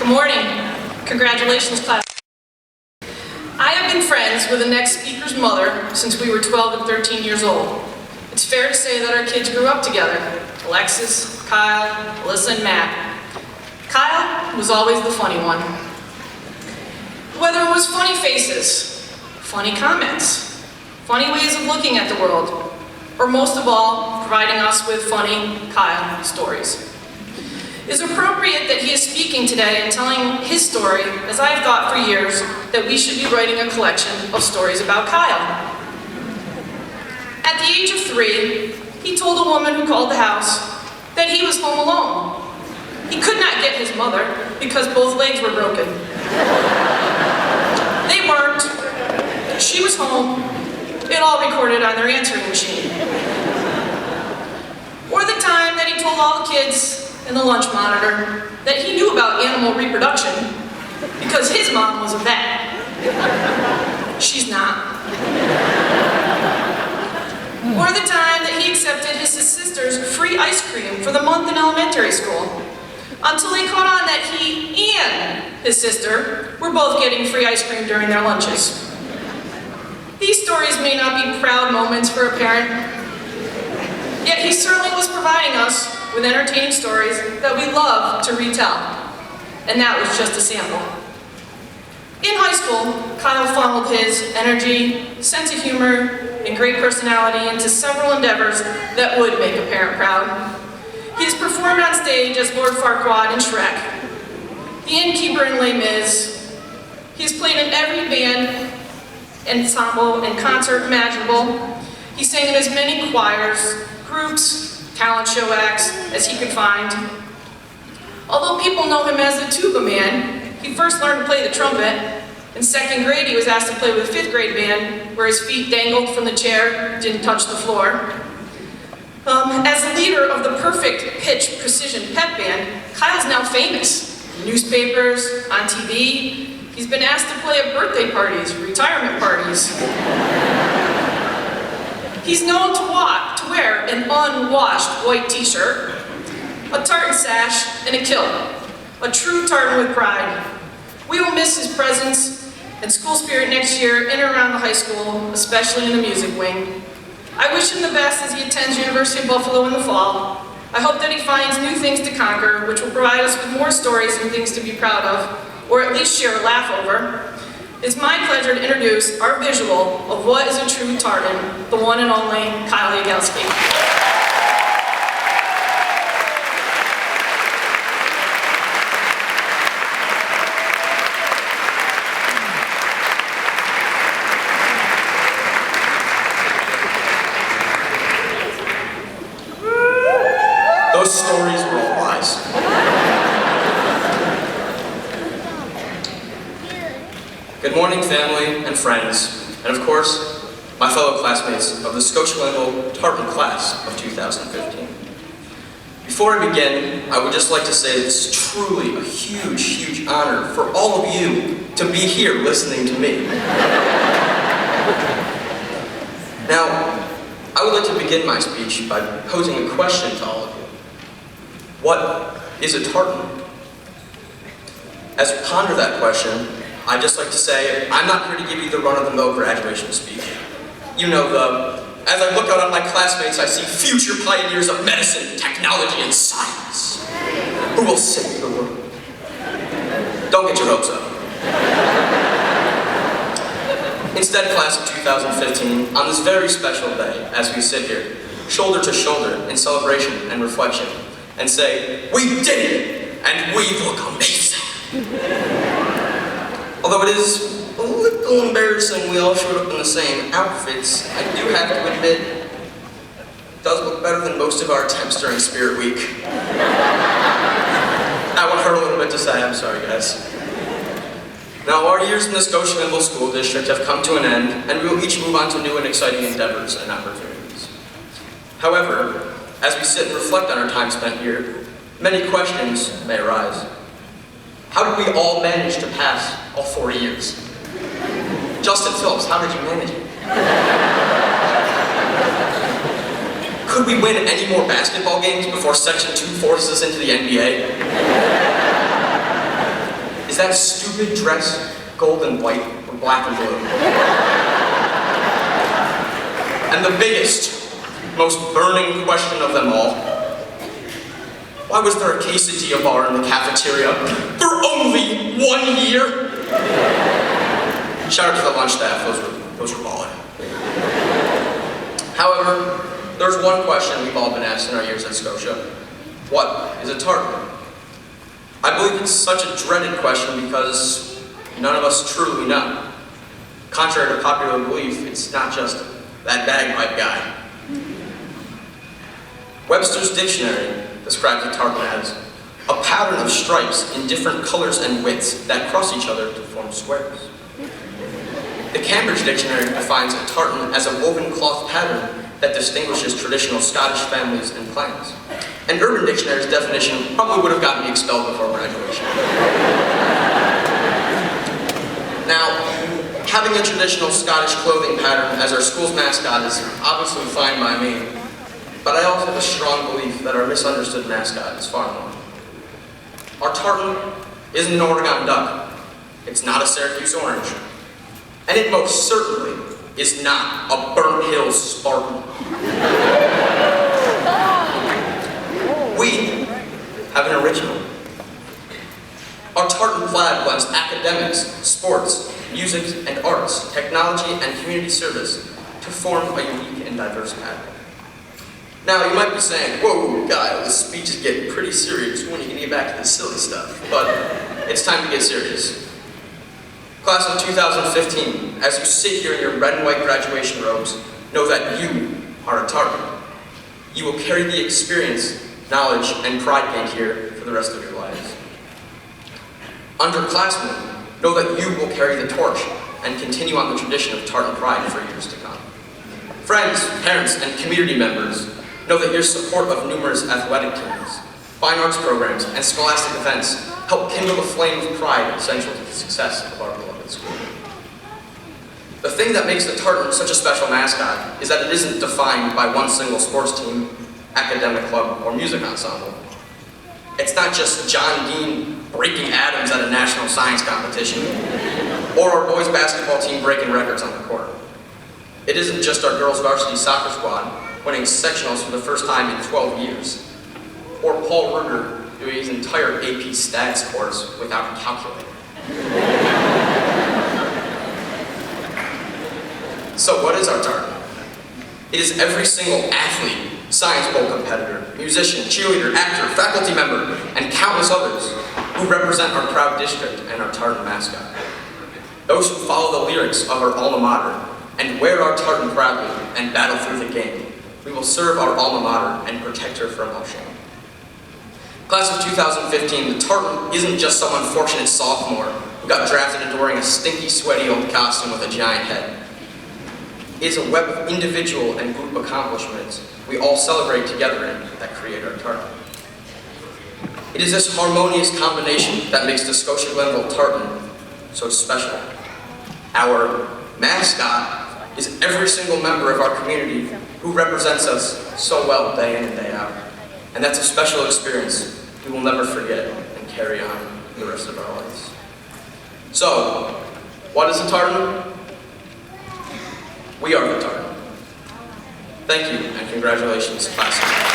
Good morning. Congratulations, class. I have been friends with the next speaker's mother since we were 12 and 13 years old. It's fair to say that our kids grew up together. Alexis, Kyle, Alyssa, and Matt. Kyle was always the funny one. Whether it was funny faces, funny comments, funny ways of looking at the world, or most of all, providing us with funny Kyle stories. It is appropriate that he is speaking today and telling his story, as I have thought for years that we should be writing a collection of stories about Kyle. At the age of 3, he told a woman who called the house that he was home alone. He could not get his mother because both legs were broken. They weren't. She was home. It all recorded on their answering machine. Or the time that he told all the kids in the lunch monitor that he knew about animal reproduction because his mom was a vet. She's not. Or the time that he accepted his sister's free ice cream for the month in elementary school, until he caught on that he and his sister were both getting free ice cream during their lunches. These stories may not be proud moments for a parent, yet he certainly was providing us with entertaining stories that we love to retell. And that was just a sample. In high school, Kyle funneled his energy, sense of humor, and great personality into several endeavors that would make a parent proud. He has performed on stage as Lord Farquaad in Shrek, the innkeeper in Les Mis. He has played in every band, ensemble, and concert imaginable. He sang in as many choirs, groups, talent show acts as he could find. Although people know him as the tuba man, he first learned to play the trumpet. In 2nd grade, he was asked to play with a 5th grade band, where his feet dangled from the chair, didn't touch the floor. As the leader of the perfect pitch precision pep band, Kyle's now famous. In newspapers, on TV, he's been asked to play at birthday parties, retirement parties. He's known to wear an unwashed white t-shirt, a tartan sash, and a kilt. A true tartan with pride. We will miss his presence and school spirit next year in and around the high school, especially in the music wing. I wish him the best as he attends University of Buffalo in the fall. I hope that he finds new things to conquer, which will provide us with more stories and things to be proud of, or at least share a laugh over. It's my pleasure to introduce our visual of what is a true Tartan, the one and only Kyle Yagielski. Those stories were all lies. Good morning, family and friends, and of course, my fellow classmates of the Scotia-Glenville Tartan class of 2015. Before I begin, I would just like to say this is truly a huge, huge honor for all of you to be here listening to me. Now, I would like to begin my speech by posing a question to all of you. What is a tartan? As we ponder that question, I'd just like to say, I'm not here to give you the run-of-the-mill graduation speech. You know, as I look out on my classmates, I see future pioneers of medicine, technology, and science who will save the world. Don't get your hopes up. Instead, class of 2015, on this very special day, as we sit here, shoulder to shoulder in celebration and reflection, and say, we did it, and we look amazing. Although it is a little embarrassing we all showed up in the same outfits, I do have to admit, it does look better than most of our attempts during Spirit Week. That one hurt a little bit to say, I'm sorry guys. Now our years in the Scotia-Glenville School District have come to an end, and we will each move on to new and exciting endeavors and opportunities. However, as we sit and reflect on our time spent here, many questions may arise. How did we all manage to pass all 4 years? Justin Phillips, how did you manage it? Could we win any more basketball games before Section 2 forces us into the NBA? Is that stupid dress gold and white or black and blue? And the biggest, most burning question of them all, why was there a quesadilla bar in the cafeteria for only 1 year? Shout out to the lunch staff, those were baller. However, there's one question we've all been asked in our years at Scotia. What is a tartan? I believe it's such a dreaded question because none of us truly know. Contrary to popular belief, it's not just that bagpipe guy. Webster's dictionary describes a tartan as a pattern of stripes in different colors and widths that cross each other to form squares. The Cambridge Dictionary defines a tartan as a woven cloth pattern that distinguishes traditional Scottish families and clans. And Urban Dictionary's definition probably would have gotten me expelled before graduation. Now, having a traditional Scottish clothing pattern as our school's mascot is obviously fine by me, but I also have a strong belief that our misunderstood mascot is far more. Our tartan isn't an Oregon duck. It's not a Syracuse orange. And it most certainly is not a Burnt Hills Spartan. We have an original. Our tartan plaid blends academics, sports, music and arts, technology and community service to form a unique and diverse pattern. Now, you might be saying, whoa, Kyle, this speech is getting pretty serious. When are you going to get back to the silly stuff? But it's time to get serious. Class of 2015, as you sit here in your red and white graduation robes, know that you are a tartan. You will carry the experience, knowledge, and pride gained here for the rest of your lives. Underclassmen, know that you will carry the torch and continue on the tradition of tartan pride for years to come. Friends, parents, and community members, know that your support of numerous athletic teams, fine arts programs, and scholastic events help kindle the flame of pride essential to the success of our beloved school. The thing that makes the tartan such a special mascot is that it isn't defined by one single sports team, academic club, or music ensemble. It's not just John Dean breaking atoms at a national science competition, or our boys basketball team breaking records on the court. It isn't just our girls varsity soccer squad winning sectionals for the first time in 12 years, or Paul Ruger doing his entire AP Stats course without a calculator. So what is our tartan? It is every single athlete, Science Bowl competitor, musician, cheerleader, actor, faculty member, and countless others who represent our proud district and our tartan mascot. Those who follow the lyrics of our alma mater and wear our tartan proudly and battle through the game. We will serve our alma mater and protect her from all shame. Class of 2015, the tartan isn't just some unfortunate sophomore who got drafted into wearing a stinky, sweaty old costume with a giant head. It is a web of individual and group accomplishments we all celebrate together in that create our tartan. It is this harmonious combination that makes the Scotia-Glenville tartan so special. Our mascot is every single member of our community who represents us so well day in and day out. And that's a special experience we will never forget and carry on the rest of our lives. So, what is a tartan? We are the tartan. Thank you, and congratulations, class.